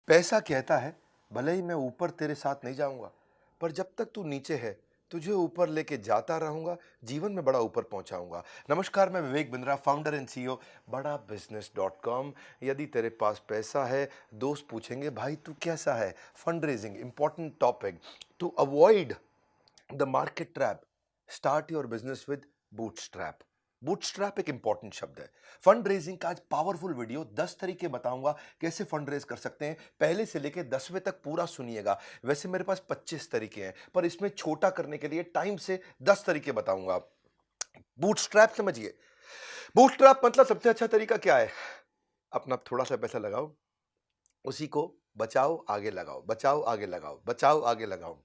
पैसा कहता है, भले ही मैं ऊपर तेरे साथ नहीं जाऊंगा, पर जब तक तू नीचे है तुझे ऊपर लेके जाता रहूंगा, जीवन में बड़ा ऊपर पहुंचाऊंगा। नमस्कार, मैं Vivek Bindra, founder and CEO बड़ा बिजनेस डॉट कॉम। यदि तेरे पास पैसा है, दोस्त पूछेंगे भाई तू कैसा है। Fund raising important topic. To avoid the market trap, start your business with bootstrap. Bootstrap एक इंपॉर्टेंट शब्द है। फंड रेजिंग का आज पावरफुल वीडियो, 10 तरीके बताऊंगा कैसे फंड रेज कर सकते हैं। पहले से लेके 10वें तक पूरा सुनिएगा। वैसे मेरे पास 25 तरीके हैं, पर इसमें छोटा करने के लिए टाइम से 10 तरीके बताऊंगा। बूटस्ट्रैप समझिए। बूटस्ट्रैप मतलब सबसे अच्छा तरीका क्या है? अपना थोड़ा सा पैसा लगाओ, उसी को बचाओ आगे लगाओ, बचाओ आगे लगाओ, बचाओ आगे लगाओ।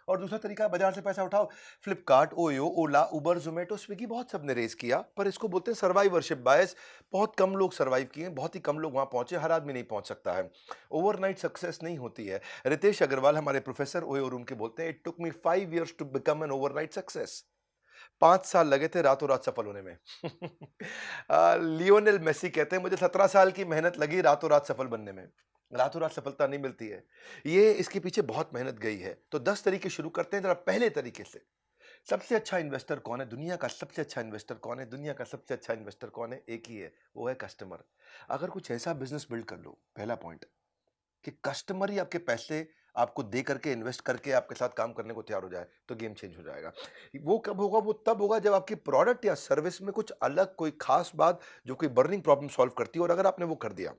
और दूसरा तरीका है बाजार से पैसा उठाओ। फ्लिपकार्ट, ओयो, ओला, उबर, जोमेटो, स्विगी, बहुत सबने रेस किया, पर इसको बोलते हैं सर्वाइवरशिप बायस। बहुत कम लोग सर्वाइव किए, बहुत ही कम लोग वहां पहुंचे। हर आदमी नहीं पहुंच सकता है। ओवरनाइट सक्सेस नहीं होती है। रितेश अग्रवाल हमारे प्रोफेसर ओयो रूम के बोलते हैं, it took me 5 years to become an overnight success. 5 साल लगे थे रातों रात सफल होने में। लियोनेल मेसी कहते हैं, मुझे 17 साल की मेहनत लगी रातों रात सफल बनने में। रातों रात सफलता नहीं मिलती है, ये इसके पीछे बहुत मेहनत गई है। तो 10 तरीके शुरू करते हैं जरा पहले तरीके से। सबसे अच्छा इन्वेस्टर कौन है? दुनिया का सबसे अच्छा इन्वेस्टर कौन है? दुनिया का सबसे अच्छा इन्वेस्टर कौन है? एक ही है, वो है कस्टमर। अगर कुछ ऐसा बिजनेस बिल्ड कर लो, पहला पॉइंट, कि कस्टमर ही आपके पैसे आपको दे करके, इन्वेस्ट करके आपके साथ काम करने को तैयार हो जाए, तो गेम चेंज हो जाएगा। वो कब होगा? वो तब होगा जब आपकी प्रोडक्ट या सर्विस में कुछ अलग, कोई खास बात जो कोई बर्निंग प्रॉब्लम सॉल्व करती है। और अगर आपने वो कर दिया,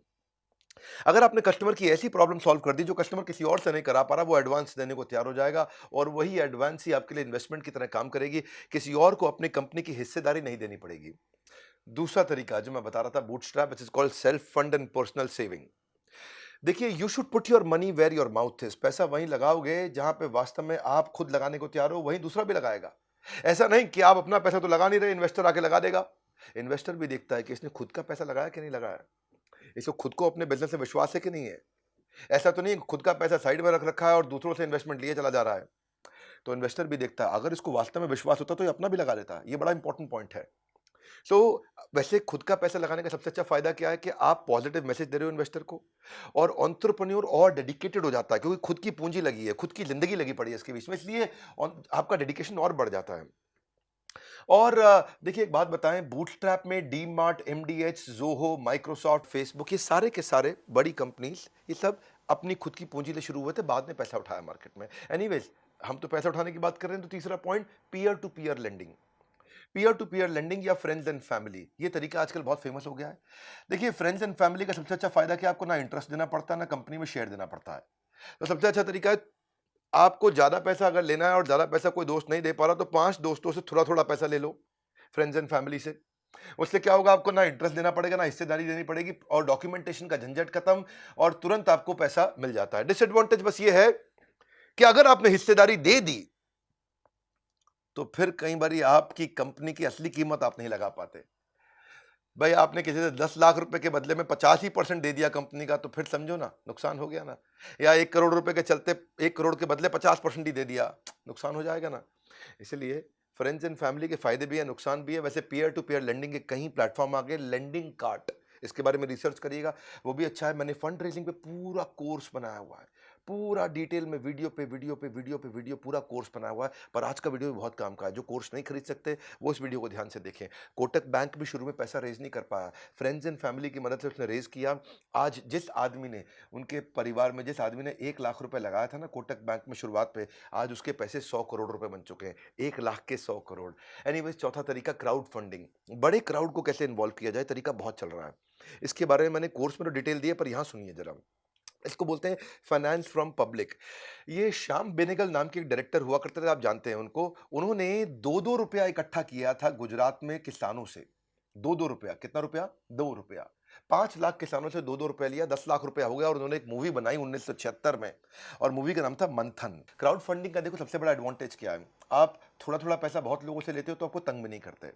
अगर आपने कस्टमर की ऐसी प्रॉब्लम सॉल्व कर दी जो कस्टमर किसी और से नहीं करा पा रहा, वो एडवांस देने को तैयार हो जाएगा। और वही एडवांस ही आपके लिए इन्वेस्टमेंट की तरह काम करेगी। किसी और को अपनी कंपनी की हिस्सेदारी नहीं देनी पड़ेगी। दूसरा तरीका जो मैं बता रहा था, bootstrap, which is called self fund and personal saving. देखिए, you should put your money where your mouth is. पैसा वहीं लगाओगे जहां पे वास्तव में आप खुद लगाने को तैयार हो, वहीं दूसरा भी लगाएगा। ऐसा नहीं कि आप अपना पैसा तो लगा नहीं रहे, इन्वेस्टर आके लगा देगा। इन्वेस्टर भी देखता है कि इसने खुद का पैसा लगाया कि नहीं लगाया, इसको खुद को अपने बिजनेस से विश्वास है कि नहीं है। ऐसा तो नहीं खुद का पैसा साइड में रख रखा है और दूसरों से इन्वेस्टमेंट लिए चला जा रहा है। तो इन्वेस्टर भी देखता है, अगर इसको वास्तव में विश्वास होता तो ये अपना भी लगा लेता। ये बड़ा इंपॉर्टेंट पॉइंट है। सो वैसे खुद का पैसा लगाने का सबसे अच्छा फायदा क्या है कि आप पॉजिटिव मैसेज दे रहे हो इन्वेस्टर को, और एंटरप्रेन्योर और डेडिकेटेड हो जाता है, क्योंकि खुद की पूंजी लगी है, खुद की जिंदगी लगी पड़ी है इसके बीच में, इसलिए आपका डेडिकेशन और बढ़ जाता है। और देखिए, एक बात बताएं, बूटस्ट्रैप में D mart, MDH, Zoho, Microsoft, Facebook, ये सारे के सारे बड़ी कंपनीज, ये सब अपनी खुद की पूंजी से शुरू हुए थे, बाद में पैसा उठाया मार्केट में। एनीवेज, हम तो पैसा उठाने की बात कर रहे हैं, तो तीसरा point, peer to peer lending. Peer to peer lending या फ्रेंड्स एंड फैमिली, ये तरीका आजकल बहुत फेमस हो गया है। देखिए, फ्रेंड्स एंड फैमिली का सबसे अच्छा फायदा क्या, आपको ना इंटरेस्ट देना पड़ता है, ना कंपनी में शेयर देना पड़ता है। तो सबसे अच्छा तरीका है, आपको ज्यादा पैसा अगर लेना है और ज्यादा पैसा कोई दोस्त नहीं दे पा रहा, तो 5 दोस्तों से थोड़ा थोड़ा पैसा ले लो, फ्रेंड्स एंड फैमिली से। उससे क्या होगा, आपको ना इंटरेस्ट देना पड़ेगा, ना हिस्सेदारी देनी पड़ेगी, और डॉक्यूमेंटेशन का झंझट खत्म, और तुरंत आपको पैसा मिल जाता है। डिसएडवांटेज बस ये है कि अगर आपने हिस्सेदारी दे दी, तो फिर कई बार आपकी कंपनी की असली कीमत आप नहीं लगा पाते। भाई, आपने किसी से 10 लाख रुपए के बदले में 85% दे दिया कंपनी का, तो फिर समझो ना, नुकसान हो गया ना। या 1 करोड़ रुपए के चलते 1 करोड़ के बदले 50% ही दे दिया, नुकसान हो जाएगा ना। इसलिए फ्रेंड्स एंड फैमिली के फायदे भी है, नुकसान भी है। वैसे पीयर टू पीयर लेंडिंग के कई प्लेटफॉर्म आ गए, लेंडिंग कार्ट, इसके बारे में रिसर्च करिएगा, वो भी अच्छा है। मैंने फंड रेजिंग पे पूरा कोर्स बनाया हुआ है, पूरा डिटेल में, वीडियो पे वीडियो पे वीडियो पे वीडियो, पूरा कोर्स बनाया हुआ है। पर आज का वीडियो भी बहुत काम का है। जो कोर्स नहीं खरीद सकते, वो इस वीडियो को ध्यान से देखें। कोटक बैंक भी शुरू में पैसा रेज नहीं कर पाया, फ्रेंड्स एंड फैमिली की मदद से उसने रेज किया। आज जिस आदमी ने, उनके परिवार में जिस आदमी ने 1 लाख रुपए लगाया था ना कोटक बैंक में शुरुआत पे, आज उसके पैसे 100 करोड़ रुपए बन चुके हैं। 1 लाख के 100 करोड़। एनीवेज, चौथा तरीका, क्राउड फंडिंग। बड़े क्राउड को कैसे इन्वॉल्व किया जाए, तरीका बहुत चल रहा है। इसके बारे में मैंने कोर्स में तो डिटेल दी है, पर यहां सुनिए जरा। इसको बोलते हैं फाइनेंस फ्रॉम पब्लिक। ये श्याम बेनेगल नाम के एक डायरेक्टर हुआ करते थे, आप जानते हैं उनको। उन्होंने 2-2 रुपया इकट्ठा किया था गुजरात में किसानों से। 2-2 रुपया, कितना रुपया? 2 रुपया। 5 लाख किसानों से 2-2 रुपया लिया, 10 लाख रुपया हो गया। और उन्होंने एक मूवी बनाई 1976 में, और मूवी का नाम था मंथन। क्राउड फंडिंग का देखो सबसे बड़ा एडवांटेज क्या है, आप थोड़ा थोड़ा पैसा बहुत लोगों से लेते हो तो आपको तंग भी नहीं करते।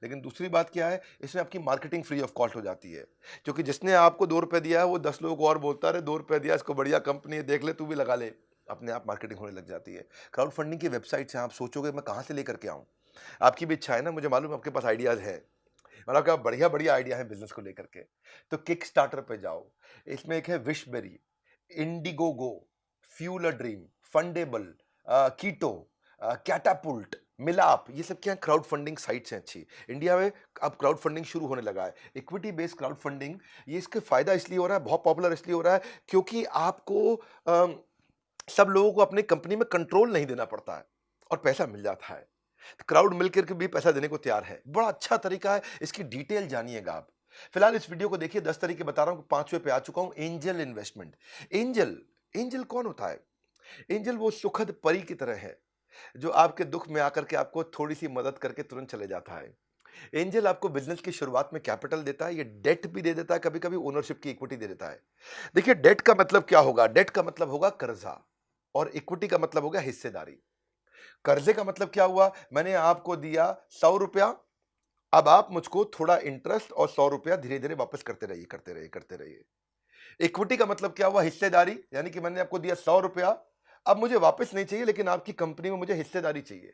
लेकिन दूसरी बात क्या है, इसमें आपकी मार्केटिंग फ्री ऑफ कॉस्ट हो जाती है। क्योंकि जिसने आपको 2 रुपए दिया है, वो 10 लोगों को और बोलता है, 2 रुपए दिया, इसको बढ़िया कंपनी है, देख ले, तू भी लगा ले। अपने आप मार्केटिंग होने लग जाती है। क्राउड फंडिंग की वेबसाइट से आप सोचोगे मैं कहाँ से लेकर के आऊँ, आपकी भी इच्छा है ना, मुझे मालूम है आपके पास आइडियाज है। मतलब क्या बढ़िया बढ़िया आइडिया है बिजनेस को लेकर के। तो किक स्टार्टर पे जाओ, इसमें एक है Wishberry, Indiegogo, fuel a dream, Fundable, Ketto, Catapoolt, Milaap, ये सब क्या क्राउड फंडिंग साइट्स हैं अच्छी। इंडिया में अब क्राउड फंडिंग शुरू होने लगा है, इक्विटी बेस्ड क्राउड फंडिंग। ये इसके फायदा इसलिए हो रहा है, बहुत पॉपुलर इसलिए हो रहा है क्योंकि आपको सब लोगों को अपनी कंपनी में कंट्रोल नहीं देना पड़ता है और पैसा मिल जाता है। क्राउड मिलकर के भी पैसा देने को तैयार है, बड़ा अच्छा तरीका है, इसकी डिटेल जानिएगा आप। फिलहाल इस वीडियो को देखिए, 10 तरीके बता रहा हूं, 5वें पे आ चुका हूं, एंजल इन्वेस्टमेंट। एंजल, एंजल कौन होता है? एंजल वो सुखद परी की तरह है जो आपके दुख में आकर के आपको थोड़ी सी मदद करके तुरंत चले जाता है। एंजल आपको बिजनेस की शुरुआत में कैपिटल देता है, ये डेट भी दे देता है, कभी कभी ओनरशिप की इक्विटी दे देता है। देखिए डेट का मतलब क्या होगा? डेट का मतलब होगा कर्जा, और इक्विटी का मतलब होगा हिस्सेदारी। कर्जे का मतलब क्या हुआ? मैंने आपको दिया 100 रुपया, अब आप मुझको थोड़ा इंटरेस्ट और 100 रुपया धीरे धीरे वापस करते रहिए, करते रहिए, करते रहिए। इक्विटी का मतलब क्या हुआ? हिस्सेदारी, यानी कि मैंने आपको दिया 100 रुपया, अब मुझे वापस नहीं चाहिए, लेकिन आपकी कंपनी में मुझे हिस्सेदारी चाहिए।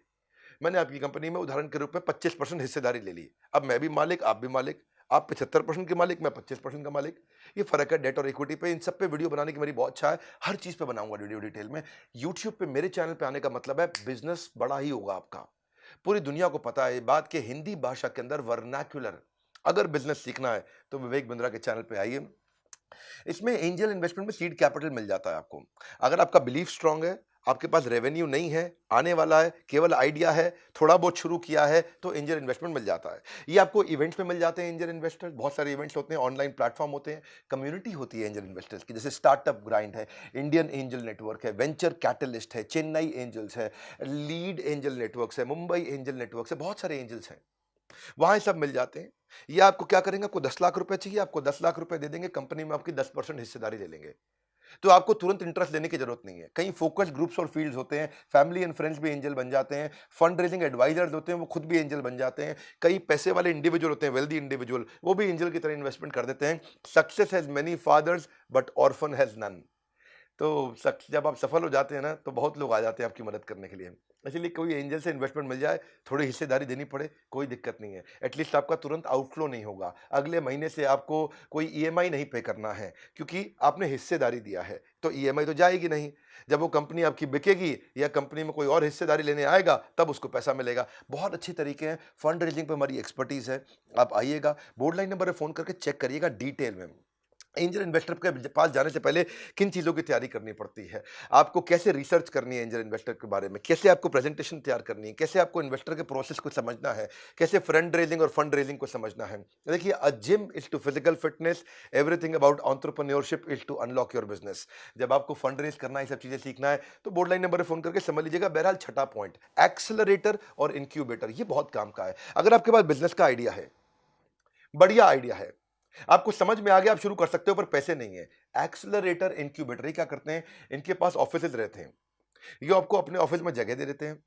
मैंने आपकी कंपनी में उदाहरण के रूप में 25% हिस्सेदारी ले ली। अब मैं भी मालिक, आप भी मालिक, आप 75% के मालिक, मैं 25% का मालिक। ये फर्क है डेट और इक्विटी पे। इन सब पे वीडियो बनाने की मेरी बहुत इच्छा है, हर चीज पे बनाऊंगा वीडियो डिटेल में। यूट्यूब पे मेरे चैनल पे आने का मतलब है बिजनेस बड़ा ही होगा आपका। पूरी दुनिया को पता है ये बात कि हिंदी भाषा के अंदर वर्नाक्युलर अगर बिजनेस सीखना है तो विवेक बिंद्रा के चैनल पे आइए। इसमें एंजल इन्वेस्टमेंट में सीड कैपिटल मिल जाता है आपको। अगर आपका बिलीफ स्ट्रांग है, आपके पास रेवेन्यू नहीं है, आने वाला है, केवल आइडिया है, थोड़ा बहुत शुरू किया है, तो एंजल इन्वेस्टमेंट मिल जाता है। ये आपको इवेंट्स में मिल जाते हैं एंजल इन्वेस्टर्स, बहुत सारे इवेंट्स होते हैं, ऑनलाइन प्लेटफॉर्म होते हैं, कम्युनिटी होती है एंजल इन्वेस्टर्स की, जैसे स्टार्टअप ग्राइंड है, इंडियन एंजल नेटवर्क है, वेंचर कैटलिस्ट है, चेन्नई एंजल्स है, लीड एंजल नेटवर्क्स है, मुंबई एंजल नेटवर्क्स है, बहुत सारे एंजल्स हैं, वहां सब मिल जाते हैं। ये आपको क्या करेंगे? आपको 10 लाख रुपए चाहिए, आपको 10 लाख रुपए दे देंगे, कंपनी में आपकी 10% हिस्सेदारी ले लेंगे। तो आपको तुरंत इंटरेस्ट लेने की जरूरत नहीं है। कई फोकस ग्रुप्स और फील्ड्स होते हैं, फैमिली एंड फ्रेंड्स भी एंजल बन जाते हैं, फंड रेजिंग एडवाइजर्स होते हैं, वो खुद भी एंजल बन जाते हैं, कई पैसे वाले इंडिविजुअल होते हैं, वेल्दी इंडिविजुअल, वो भी एंजल की तरह इन्वेस्टमेंट कर देते हैं। Success has many fathers but orphan has none. तो जब आप सफल हो जाते हैं ना, तो बहुत लोग आ जाते हैं आपकी मदद करने के लिए। इसीलिए कोई एंजल से इन्वेस्टमेंट मिल जाए, थोड़ी हिस्सेदारी देनी पड़े, कोई दिक्कत नहीं है। एटलीस्ट आपका तुरंत आउटफ्लो नहीं होगा, अगले महीने से आपको कोई ईएमआई नहीं पे करना है, क्योंकि आपने हिस्सेदारी दिया है, तो ईएमआई तो जाएगी नहीं। जब वो कंपनी आपकी बिकेगी या कंपनी में कोई और हिस्सेदारी लेने आएगा, तब उसको पैसा मिलेगा। बहुत अच्छी तरीके हैं, फंड रेजिंग पे हमारी एक्सपर्टीज है। आप आइएगा, बोर्ड लाइन नंबर पर फोन करके चेक करिएगा डिटेल में। एंजल इन्वेस्टर के पास जाने से पहले किन चीज़ों की तैयारी करनी पड़ती है, आपको कैसे रिसर्च करनी है एंजल इन्वेस्टर के बारे में, कैसे आपको प्रेजेंटेशन तैयार करनी है, कैसे आपको इन्वेस्टर के प्रोसेस को समझना है, कैसे फ्रंड रेजिंग और फंड रेजिंग को समझना है। देखिए, a gym is to physical fitness, everything about entrepreneurship is to unlock your business. जब आपको फंड रेज करना है, ये सब चीज़ें सीखना है, तो बोर्ड लाइन नंबर पर फोन करके समझ लीजिएगा। बहरहाल छठा पॉइंट, एक्सेलरेटर और इंक्यूबेटर, ये बहुत काम का है। अगर आपके पास बिजनेस का आइडिया है, बढ़िया आइडिया है, आपको समझ में आ गया, आप शुरू कर सकते हो, पर पैसे नहीं है। एक्सेलरेटर इंक्यूबेटर ये क्या करते हैं? इनके पास ऑफिसेज रहते हैं, ये आपको अपने ऑफिस में जगह दे देते हैं,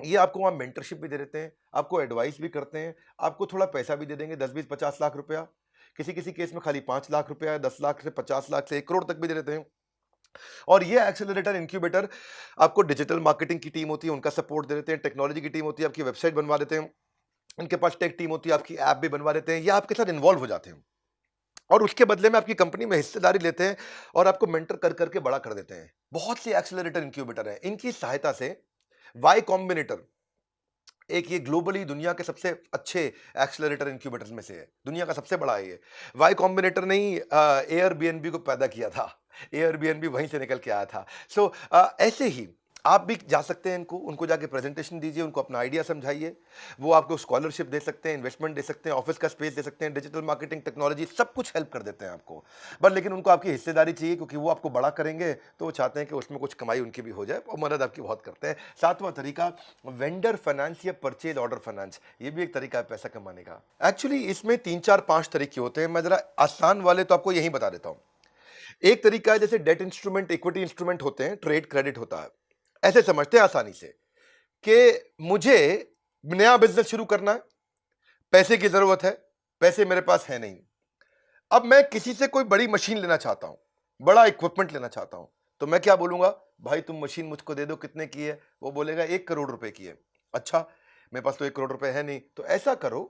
ये आपको वहां मेंटरशिप भी दे देते हैं, आपको एडवाइस भी करते हैं, आपको थोड़ा पैसा भी दे देंगे, 10 20 50 लाख रुपया, किसी किसी केस में खाली 5 लाख रुपया, 10 लाख से 50 लाख से 1 करोड़ तक भी दे देते हैं। और ये एक्सेलरेटर इंक्यूबेटर आपको डिजिटल मार्केटिंग की टीम होती है, उनका सपोर्ट दे देते हैं, टेक्नोलॉजी की टीम होती है, आपकी वेबसाइट बनवा देते हैं, इनके पास टेक टीम होती है, आपकी ऐप भी बनवा देते हैं, या आपके साथ इन्वॉल्व हो जाते हैं और उसके बदले में आपकी कंपनी में हिस्सेदारी लेते हैं और आपको मेंटर कर करके बड़ा कर देते हैं। बहुत सी एक्सेलरेटर इंक्यूबेटर हैं, इनकी सहायता से वाई कॉम्बिनेटर, एक ये ग्लोबली दुनिया के सबसे अच्छे एक्सेलरेटर इंक्यूबेटर्स में से है, दुनिया का सबसे बड़ा है ये। वाई कॉम्बिनेटर ने ही एयरबीएनबी को पैदा किया था, एयरबीएनबी वहीं से निकल के आया था। सो ऐसे ही आप भी जा सकते हैं, इनको उनको जाके प्रेजेंटेशन दीजिए, उनको अपना आइडिया समझाइए, वो आपको स्कॉलरशिप दे सकते हैं, इन्वेस्टमेंट दे सकते हैं, ऑफिस का स्पेस दे सकते हैं, डिजिटल मार्केटिंग टेक्नोलॉजी सब कुछ हेल्प कर देते हैं आपको। बस लेकिन उनको आपकी हिस्सेदारी चाहिए, क्योंकि वो आपको बड़ा करेंगे, तो वो चाहते हैं कि उसमें कुछ कमाई उनकी भी हो जाए, और मदद आपकी बहुत करते हैं। सातवां तरीका, वेंडर फाइनेंस या परचेज ऑर्डर फाइनेंस, ये भी एक तरीका है पैसा कमाने का। एक्चुअली इसमें 3 4 5 तरीके होते हैं, मैं जरा आसान वाले तो आपको यही बता देता हूँ। एक तरीका है, जैसे डेट इंस्ट्रूमेंट, इक्विटी इंस्ट्रूमेंट होते हैं, ट्रेड क्रेडिट होता है। ऐसे समझते हैं आसानी से कि मुझे नया बिजनेस शुरू करना है, पैसे की जरूरत है, पैसे मेरे पास है नहीं, अब मैं किसी से कोई बड़ी मशीन लेना चाहता हूं, बड़ा इक्विपमेंट लेना चाहता हूं, तो मैं क्या बोलूंगा? भाई तुम मशीन मुझको दे दो, कितने की है? वो बोलेगा 1 करोड़ रुपए की है। अच्छा, मेरे पास तो 1 करोड़ रुपए है नहीं, तो ऐसा करो,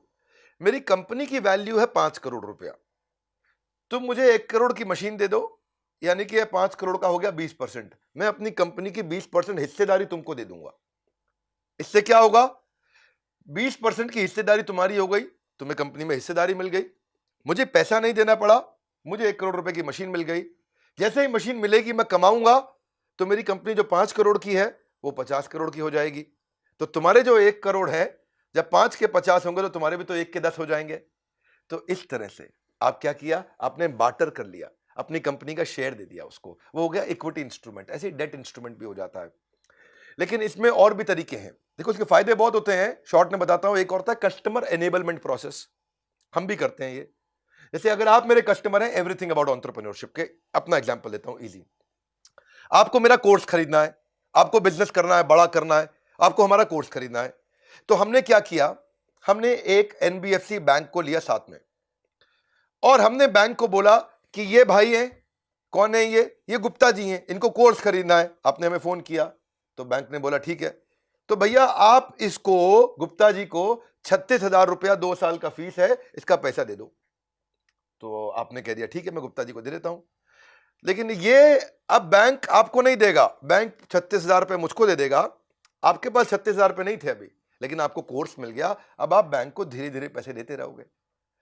मेरी कंपनी की वैल्यू है 5 करोड़ रुपया, तुम मुझे 1 करोड़ की मशीन दे दो, यानी कि 5 करोड़ का हो गया 20%। मैं अपनी कंपनी की 20% हिस्सेदारी तुमको दे दूंगा। इससे क्या होगा, 20% की हिस्सेदारी तुम्हारी हो गई, तुम्हें कंपनी में हिस्सेदारी मिल गई, मुझे पैसा नहीं देना पड़ा, मुझे 1 करोड़ रुपए की मशीन मिल गई। जैसे ही मशीन मिलेगी मैं कमाऊंगा, तो मेरी कंपनी जो 5 करोड़ की है वो 50 करोड़ की हो जाएगी। तो तुम्हारे जो 1 करोड़ है, जब 5 के 50 होंगे तो तुम्हारे भी तो 1 के 10 हो जाएंगे। तो इस तरह से आप क्या किया, आपने बार्टर कर लिया, अपनी कंपनी का शेयर दे दिया उसको, वो हो गया इक्विटी इंस्ट्रूमेंट। ऐसे डेट इंस्ट्रूमेंट भी हो जाता है। लेकिन इसमें और भी तरीके हैं, देखो इसके फायदे बहुत होते हैं, शॉर्ट में बताता हूं। एक और होता है कस्टमर एनेबलमेंट प्रोसेस, हम भी करते हैं ये। जैसे अगर आप मेरे कस्टमर हैं एवरीथिंग अबाउट एंटरप्रेन्योरशिप के, अपना एग्जांपल लेता हूं इजी। आपको मेरा कोर्स खरीदना है, आपको बिजनेस करना है, बड़ा करना है, आपको हमारा कोर्स खरीदना है। तो हमने क्या किया, हमने एक एनबीएफसी बैंक को लिया साथ में, और हमने बैंक को बोला कि ये भाई हैं, कौन है ये गुप्ता जी हैं, इनको कोर्स खरीदना है। आपने हमें फोन किया, तो बैंक ने बोला ठीक है, तो भैया आप इसको गुप्ता जी को 36,000 रुपया 2 साल का फीस है, इसका पैसा दे दो। तो आपने कह दिया ठीक है, मैं गुप्ता जी को दे देता हूं। लेकिन ये अब बैंक आपको नहीं देगा, बैंक 36,000 रुपये मुझको दे देगा। आपके पास 36,000 रुपये नहीं थे अभी, लेकिन आपको कोर्स मिल गया। अब आप बैंक को धीरे धीरे पैसे देते रहोगे,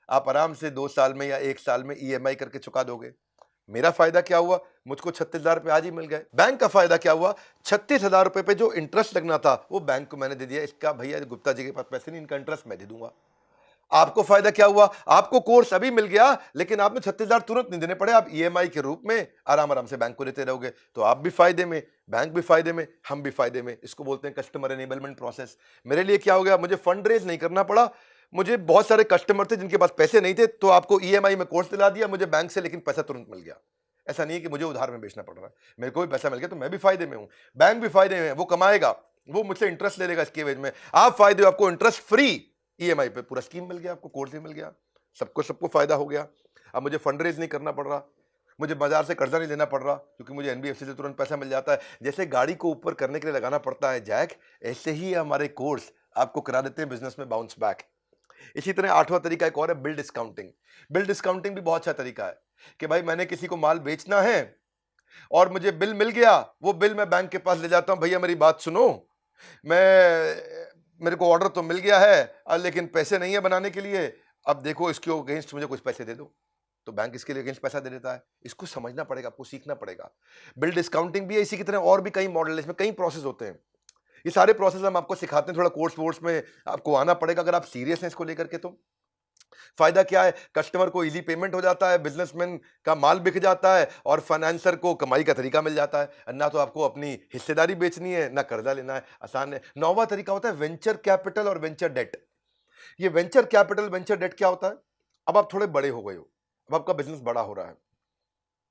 आप आराम से 2 साल में या 1 साल में ईएमआई करके चुका दोगे। मेरा फायदा क्या हुआ, मुझको 36,000 रुपये आज ही मिल गए। बैंक का फायदा क्या हुआ, 36,000 रुपये पे जो इंटरेस्ट लगना था वो बैंक को मैंने दे दिया। इसका भैया गुप्ता जी के पास पैसे नहीं, इनका इंटरेस्ट मैं दे दूंगा। आपको फायदा क्या हुआ, आपको कोर्स अभी मिल गया, लेकिन आपने 36,000 तुरंत नहीं देने पड़े, आप ईएमआई के रूप में आराम आराम से बैंक को देते रहोगे। तो आप भी फायदे में, बैंक भी फायदे में, हम भी फायदे में। इसको बोलते हैं कस्टमर एनेबलमेंट प्रोसेस। मेरे लिए क्या हो गया, मुझे फंड रेज नहीं करना पड़ा। मुझे बहुत सारे कस्टमर थे जिनके पास पैसे नहीं थे, तो आपको ईएमआई में कोर्स दिला दिया मुझे बैंक से, लेकिन पैसा तुरंत मिल गया। ऐसा नहीं है कि मुझे उधार में बेचना पड़ रहा है, मेरे को भी पैसा मिल गया, तो मैं भी फायदे में हूं, बैंक भी फायदे में, वो कमाएगा, वो मुझसे इंटरेस्ट ले लेगा इसके एवज में। आप फायदे हो, आपको इंटरेस्ट फ्री ईएमआई पे पूरा स्कीम मिल गया, आपको कोर्स भी मिल गया, सबको फायदा हो गया। अब मुझे फंड रेज नहीं करना पड़ रहा, मुझे बाजार से कर्जा नहीं लेना पड़ रहा, क्योंकि मुझे एनबीएफसी से तुरंत पैसा मिल जाता है। जैसे गाड़ी को ऊपर करने के लिए लगाना पड़ता है जैक, ऐसे ही हमारे कोर्स आपको करा देते हैं बिजनेस में बाउंस बैक। इसी तरह 8वां तरीका एक और है, बिल डिस्काउंटिंग। बिल डिस्काउंटिंग भी बहुत अच्छा तरीका है कि भाई मैंने किसी को माल बेचना है और मुझे बिल मिल गया, वो बिल मैं बैंक के पास ले जाता हूं, भैया मेरी बात सुनो, मेरे को ऑर्डर तो मिल गया है लेकिन पैसे नहीं है बनाने के लिए, अब देखो इसके अगेंस्ट मुझे कुछ पैसे दे दो। तो बैंक इसके लिए अगेंस्ट पैसा दे देता है। इसको समझना पड़ेगा, आपको सीखना पड़ेगा। बिल डिस्काउंटिंग भी है, इसी की तरह और भी कई मॉडल है, इसमें कई प्रोसेस होते हैं। ये सारे प्रोसेस हम आपको सिखाते हैं, थोड़ा कोर्स वोर्स में आपको आना पड़ेगा अगर आप सीरियस हैं इसको लेकर के। तो फायदा क्या है, कस्टमर को इजी पेमेंट हो जाता है, बिजनेसमैन का माल बिक जाता है, और फाइनेंसर को कमाई का तरीका मिल जाता है। ना तो आपको अपनी हिस्सेदारी बेचनी है, ना कर्जा लेना है, आसान है। 9वां तरीका होता है वेंचर कैपिटल और वेंचर डेट। ये वेंचर कैपिटल वेंचर डेट क्या होता है, अब आप थोड़े बड़े हो गए हो, अब आपका बिजनेस बड़ा हो रहा है,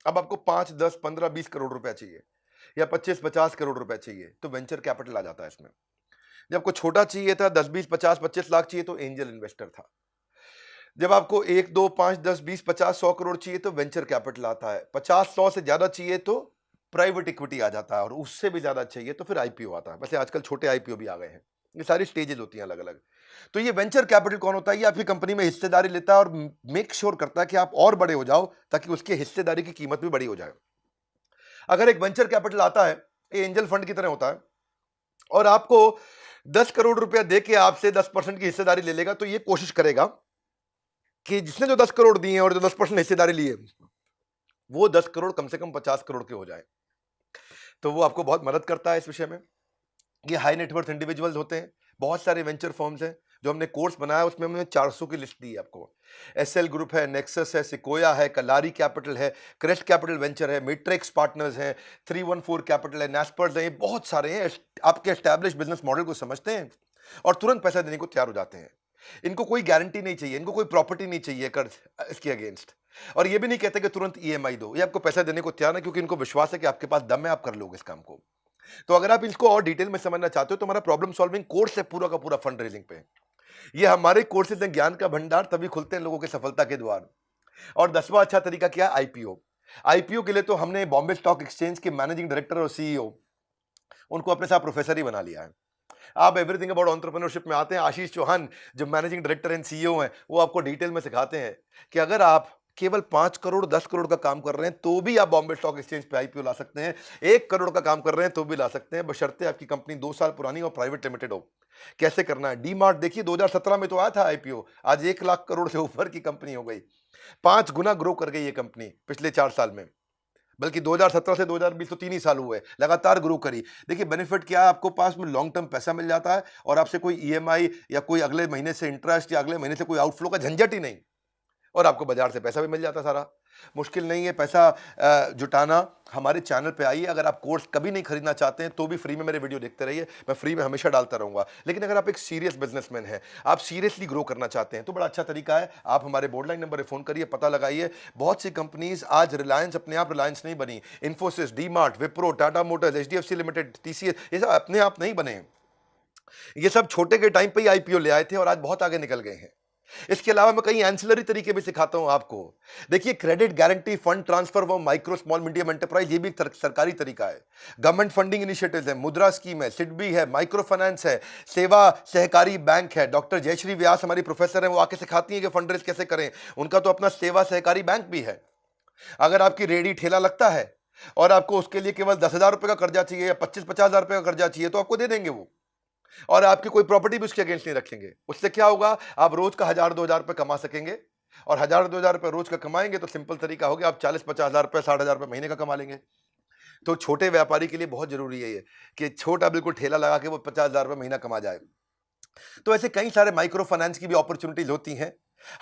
अब आपको 5, 10, 15, 20 करोड़ रुपया चाहिए, या 25, 50 करोड़ रुपया चाहिए, तो वेंचर कैपिटल आ जाता है इसमें। जब आपको छोटा चाहिए था, 10, 20, 50, 25 लाख चाहिए, तो एंजल इन्वेस्टर था। जब आपको 1, 2, 5, 10, 20, 50, 100 करोड़ चाहिए तो वेंचर कैपिटल आता है। 50, 100 से ज्यादा चाहिए तो प्राइवेट इक्विटी आ जाता है, और उससे भी ज्यादा चाहिए तो फिर आईपीओ आता है। वैसे आजकल छोटे आईपीओ भी आ गए हैं। ये सारी स्टेजेस होती हैं अलग अलग। तो ये वेंचर कैपिटल कौन होता है, ये आपकी कंपनी में हिस्सेदारी लेता है और मेक श्योर करता है कि आप और बड़े हो जाओ, ताकि उसके हिस्सेदारी की कीमत भी बड़ी हो जाए। अगर एक वेंचर कैपिटल आता है, ये एंजल फंड की तरह होता है, और आपको 10 करोड़ रुपया दे के आपसे 10% की हिस्सेदारी ले लेगा, तो ये कोशिश करेगा कि जिसने जो 10 करोड़ दिए और जो 10% हिस्सेदारी ली है, वो 10 करोड़ कम से कम 50 करोड़ के हो जाए। तो वो आपको बहुत मदद करता है इस विषय में। ये हाई नेटवर्थ इंडिविजुअल्स होते हैं। बहुत सारे वेंचर फर्म्स हैं, जो हमने कोर्स बनाया उसमें हमने 400 की लिस्ट दी है आपको। एसएल ग्रुप है, नेक्सस है, सिकोया है, कलारी कैपिटल है, क्रेस्ट कैपिटल वेंचर है, मैट्रिक्स पार्टनर्स है, 314 कैपिटल है, नेस्पर्स है, ये बहुत सारे हैं। आपके एस्टैब्लिश बिजनेस मॉडल को समझते हैं और तुरंत पैसा देने को तैयार हो जाते हैं। इनको कोई गारंटी नहीं चाहिए, इनको कोई प्रॉपर्टी नहीं चाहिए कर्ज इसके अगेंस्ट, और ये भी नहीं कहते कि तुरंत ईएमआई दो। ये आपको पैसा देने को तैयार है, क्योंकि इनको विश्वास है कि आपके पास दम है, आप कर लोगे इस काम को। तो अगर आप इसको और डिटेल में समझना चाहते हो तो हमारा प्रॉब्लम सॉल्विंग कोर्स है पूरा का पूरा फंड रेजिंग पे। ये हमारे कोर्सेज हैं ज्ञान का भंडार, तभी खुलते हैं लोगों के सफलता के द्वार। और 10वां अच्छा तरीका क्या है, आईपीओ। आईपीओ के लिए तो हमने बॉम्बे स्टॉक एक्सचेंज के मैनेजिंग डायरेक्टर और सीईओ, उनको अपने साथ प्रोफेसर ही बना लिया है। आप एवरीथिंग अबाउट एंटरप्रेन्योरशिप में आते हैं, आशीष चौहान जो मैनेजिंग डायरेक्टर एंड सीईओ हैं, वो आपको डिटेल में सिखाते हैं कि अगर आप केवल 5 करोड़ 10 करोड़ का काम कर रहे हैं तो भी आप बॉम्बे स्टॉक एक्सचेंज पे आईपीओ ला सकते हैं, 1 करोड़ का काम कर रहे हैं तो भी ला सकते हैं, बशर्ते आपकी कंपनी 2 साल पुरानी और प्राइवेट लिमिटेड हो। कैसे करना है? डी मार्ट देखिए 2017 में तो आया था आईपीओ, आज 1 लाख करोड़ से ऊपर की कंपनी हो गई, 5 गुना ग्रो कर गई ये कंपनी पिछले 4 साल में। बल्कि 2017 से 2020 तो 3 ही साल हुए, लगातार ग्रो करी। देखिए बेनिफिट क्या है, आपको पास में लॉन्ग टर्म पैसा मिल जाता है और आपसे कोई ईएमआई या कोई अगले महीने से इंटरेस्ट या अगले महीने से कोई आउटफ्लो का झंझट ही नहीं, और आपको बाजार से पैसा भी मिल जाता सारा। मुश्किल नहीं है पैसा जुटाना। हमारे चैनल पे आइए, अगर आप कोर्स कभी नहीं खरीदना चाहते हैं तो भी फ्री में मेरे वीडियो देखते रहिए, मैं फ्री में हमेशा डालता रहूंगा। लेकिन अगर आप एक सीरियस बिजनेसमैन हैं, आप सीरियसली ग्रो करना चाहते हैं, तो बड़ा अच्छा तरीका है, आप हमारे बोर्डलाइन नंबर पर फोन करिए, पता लगाइए। बहुत सी कंपनीज आज रिलायंस अपने आप रिलायंस नहीं बनी, Infosys, D mart, Wipro, Tata Motors, HDFC limited, TCS, ये सब अपने आप नहीं बने। ये सब छोटे के टाइम पे ही आईपीओ ले आए थे और आज बहुत आगे निकल गए हैं। इसके अलावा मैं कई एंसिलरी तरीके भी सिखाता हूं आपको। देखिए क्रेडिट गारंटी, फंड ट्रांसफर वो माइक्रो स्मॉल मीडियम एंटरप्राइज, ये भी एक सरकारी तरीका है। गवर्नमेंट फंडिंग इनिशिएटिव्स है, मुद्रा स्कीम है, सिडबी है, माइक्रो फाइनेंस है, सेवा सहकारी बैंक है। डॉक्टर जयश्री व्यास हमारी प्रोफेसर है, वो आके सिखाती हैं कि फंड रेज कैसे करें। उनका तो अपना सेवा सहकारी बैंक भी है। अगर आपकी रेडी ठेला लगता है और आपको उसके लिए केवल 10,000 रुपए का कर्जा चाहिए या 25-50,000 रुपए का कर्जा चाहिए, तो आपको दे देंगे वो, और आपकी कोई प्रॉपर्टी भी उसके अगेंस्ट नहीं रखेंगे। उससे क्या होगा, आप रोज का 1,000-2,000 रुपए कमा सकेंगे, और 1,000-2,000 रुपए रोज का कमाएंगे तो सिंपल तरीका हो गया, आप 40-50,000 रुपए, 60,000 रुपए महीने का कमा लेंगे। तो छोटे व्यापारी के लिए बहुत जरूरी है ये कि छोटा बिल्कुल ठेला लगा के वो 50,000 रुपए महीना कमा जाए। तो ऐसे कई सारे माइक्रो फाइनेंस की भी अपॉर्चुनिटीज होती हैं।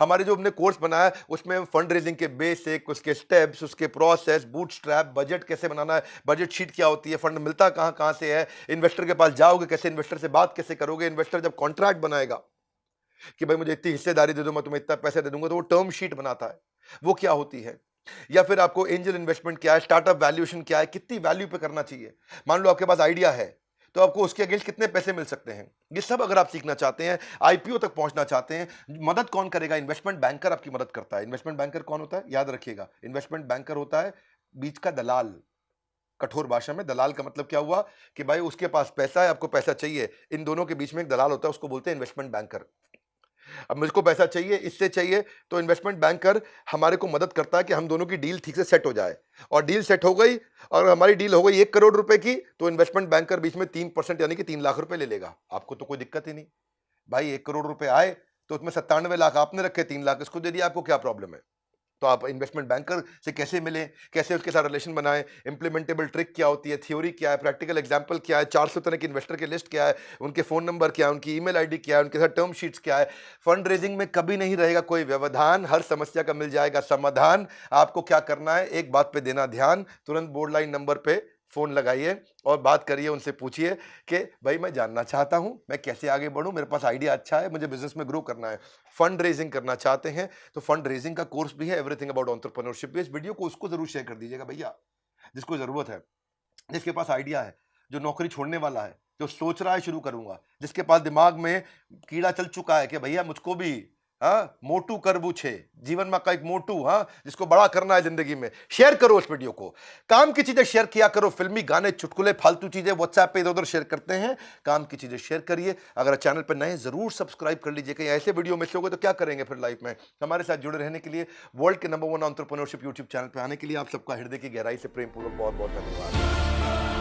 हमारे जो हमने कोर्स बनाया उसमें फंड रेजिंग के बेसिक, उसके स्टेप्स, उसके प्रोसेस, बूटस्ट्रैप, बजट कैसे बनाना है, बजट शीट क्या होती है, फंड मिलता कहाँ कहाँ से है, इन्वेस्टर के पास जाओगे कैसे, इन्वेस्टर से बात कैसे करोगे, इन्वेस्टर जब कॉन्ट्रैक्ट बनाएगा कि भाई मुझे इतनी हिस्सेदारी दे दो, मैं तुम्हें इतना पैसे दे दूंगा, तो वो टर्म शीट बनाता है, वो क्या होती है। या फिर आपको एंजल इन्वेस्टमेंट क्या है, स्टार्टअप वैल्यूएशन क्या है, कितनी वैल्यू पे करना चाहिए। मान लो आपके पास आइडिया है तो आपको उसके अगेंस्ट कितने पैसे मिल सकते हैं, ये सब अगर आप सीखना चाहते हैं, आईपीओ तक पहुंचना चाहते हैं, मदद कौन करेगा? इन्वेस्टमेंट बैंकर आपकी मदद करता है। इन्वेस्टमेंट बैंकर कौन होता है? याद रखिएगा, इन्वेस्टमेंट बैंकर होता है बीच का दलाल। कठोर भाषा में दलाल का मतलब क्या हुआ कि भाई उसके पास पैसा है, आपको पैसा चाहिए, इन दोनों के बीच में एक दलाल होता है, उसको बोलते हैं इन्वेस्टमेंट बैंकर। अब मुझको पैसा चाहिए, इससे चाहिए, तो इन्वेस्टमेंट बैंकर हमारे को मदद करता है कि हम दोनों की डील ठीक से सेट हो जाए। और डील सेट हो गई और हमारी डील हो गई 1 करोड़ रुपए की, तो इन्वेस्टमेंट बैंकर बीच में 3% यानी कि 3 लाख रुपए ले लेगा। आपको तो कोई दिक्कत ही नहीं भाई, 1 करोड़ रुपए आए तो उसमें 97 लाख आपने रखे, 3 लाख इसको दे दिया, आपको क्या प्रॉब्लम है? तो आप इन्वेस्टमेंट बैंकर से कैसे मिलें, कैसे उसके साथ रिलेशन बनाएं, इंप्लीमेंटेबल ट्रिक क्या होती है, थ्योरी क्या है, प्रैक्टिकल एग्जांपल क्या है, 400 तरह के इन्वेस्टर की लिस्ट क्या है, उनके फोन नंबर क्या है, उनकी ईमेल आईडी क्या है, उनके साथ टर्म शीट्स क्या है। फंड रेजिंग में कभी नहीं रहेगा कोई व्यवधान, हर समस्या का मिल जाएगा समाधान। आपको क्या करना है, एक बात पे देना ध्यान, तुरंत बोर्ड लाइन नंबर पे फोन लगाइए और बात करिए, उनसे पूछिए कि भाई मैं जानना चाहता हूं मैं कैसे आगे बढ़ूं, मेरे पास आइडिया अच्छा है, मुझे बिजनेस में ग्रो करना है, फंड रेजिंग करना चाहते हैं तो फंड रेजिंग का कोर्स भी है, एवरीथिंग अबाउट एंटरप्रेन्योरशिप भी। इस वीडियो को उसको जरूर शेयर कर दीजिएगा भैया जिसको जरूरत है, जिसके पास आइडिया है, जो नौकरी छोड़ने वाला है, जो सोच रहा है शुरू करूंगा, जिसके पास दिमाग में कीड़ा चल चुका है कि भैया मुझको भी मोटू करबू छे जीवन में, का एक मोटू जिसको बड़ा करना है जिंदगी में। शेयर करो इस वीडियो को, काम की चीजें शेयर किया करो, फिल्मी गाने, चुटकुले, फालतू चीजें व्हाट्सएप पे इधर उधर शेयर करते हैं, काम की चीजें शेयर करिए। अगर चैनल पर नए जरूर सब्सक्राइब कर लीजिए, कहीं ऐसे वीडियो मिस हो गए तो क्या करेंगे फिर लाइफ में। हमारे साथ जुड़े रहने के लिए, वर्ल्ड के नंबर 1 एंटरप्रेन्योरशिप यूट्यूब चैनल पर आने के लिए आप सबका हृदय की गहराई से प्रेम पूर्वक बहुत बहुत धन्यवाद।